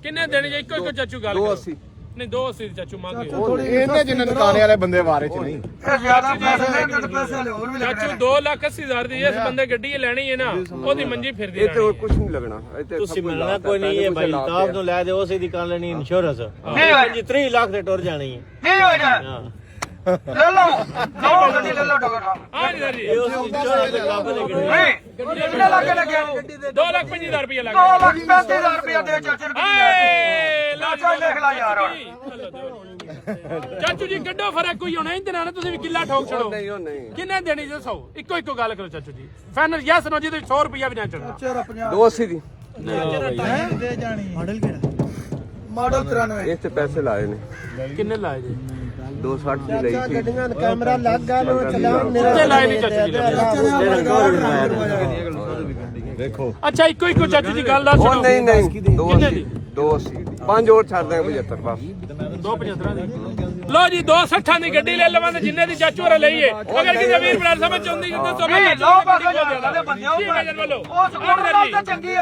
ਕਿੰਨੇ ਦੇਣੀ ਜੇ ਇੱਕੋ ਚਾਚੂ ਗੱਲ 280 ਨਹੀਂ 280 ਚਾਚੂ ਮੰਗੇ ਇਹਨੇ ਜਿੰਨੇ ਦੁਕਾਨੇ ਵਾਲੇ ਬੰਦੇ ਵਾਰੇ ਚ ਨਹੀਂ ਜ਼ਿਆਦਾ ਪੈਸੇ ਦੇ ਘੱਟ ਪੈਸੇ ਲੈ ਹੋਰ ਵੀ ਚਾਚੂ 2,80,000 ਦੀ ਇਸ ਬੰਦੇ ਗੱਡੀ ਲੈਣੀ ਹੈ ਨਾ ਉਹਦੀ ਮੰਜੀ ਫਿਰਦੀ ਇੱਥੇ ਹੋਰ ਕੁਝ ਨਹੀਂ ਲੱਗਣਾ ਇੱਥੇ ਤੁਸੀਂ ਮਿਲਣਾ ਕੋਈ ਨਹੀਂ ਹੈ ਭਾਈ ਤਾਬ ਨੂੰ ਲੈ ਦੇ ਉਸੇ ਦੀ ਕਰ ਲੈਣੀ ਇੰਸ਼ੋਰੈਂਸ ਨਹੀਂ ਹੋਇਆ ਜੀ 3 ਲੱਖ ਦੇ ਟੁਰ ਜਾਣੀ ਹੈ ਨਹੀਂ ਹੋਇਆ ਲੈ ਲਓ ਦੋ ਗੱਡੀ ਲੈ ਲਓ ਟੋਕਾ ਹਾਂ ਜੀ ਸਰ ਜੀ ਇਹ ਉਸ ਇੰਸ਼ੋਰੈਂਸ ਦੇ ਕਾਬਲ ਹੈ ਨਹੀਂ ਕਿੰਨੇ ਲੱਗ ਲੱਗਿਆ 2,25,000 ਰੁਪਏ ਲੱਗ 2,35,000 ਰੁਪਏ ਦੇ ਚਾਚੇ ਨੂੰ ਚਾਚਾ ਲਿਖ ਲਾ ਯਾਰ ਚਾਚੂ ਜੀ ਕੱਢੋ ਫਰਕ ਕੋਈ ਹੋਣਾ ਇਹਦੇ ਨਾਲ ਤੁਸੀਂ ਵੀ ਕਿੱਲਾ ਠੋਕ ਛੜੋ ਨਹੀਂ ਉਹ ਨਹੀਂ ਕਿੰਨੇ ਦੇਣੀ ਦੱਸੋ ਇੱਕੋ ਗੱਲ ਕਰੋ ਚਾਚੂ ਜੀ ਫਾਈਨਲ ਯੈਸ ਨੋ ਜੀ ਤੇ 100 ਰੁਪਿਆ ਵੀ ਨਾ ਚੜਨਾ 280 ਦੀ ਦੇ ਜਾਣੀ ਮਾਡਲ ਕਿਹੜਾ ਮਾਡਲ 93 ਇੱਥੇ ਪੈਸੇ ਲਾਏ ਨੇ ਕਿੰਨੇ ਲਾਏ ਜੀ 260 ਦੀ ਲਈ ਸੀ ਗੱਡੀਆਂ ਕੈਮਰਾ ਲੱਗ ਗਿਆ ਲੋ ਚਲਾਉਣ ਕਿੰਨੇ ਲਾਏ ਨਹੀਂ ਚਾਚੂ ਜੀ ਦੇਖੋ ਅੱਛਾ ਇੱਕੋ ਚਾਚੂ ਜੀ ਗੱਲ ਦੱਸ ਉਹ ਛੜੋ ਨਹੀਂ ਨਹੀਂ ਕਿੰਨੇ ਦੀ 280 5 ਹੋਰ ਛੱਡ ਦਾਂਗੇ 75 ਬਸ 275 ਦੀ ਲੋ ਜੀ 260 ਦੀ ਗੱਡੀ ਲੈ ਲਵਾਂ ਤੇ ਜਿੰਨੇ ਦੀ ਚਾਚੂ ਵਾਲਾ ਲਈਏ ਅਗਰ ਕਿਸੇ ਵੀਰ ਬਣਾ ਸਮਝ ਆਉਂਦੀ ਤਾਂ ਦੱਸੋ ਨਹੀਂ ਲੋ ਪਾਸੇ ਬੰਦੇ ਉਹ ਵੱਲੋਂ ਉਹ ਸਕੂਟਰ ਨਾਲ ਤਾਂ ਚੰਗੀ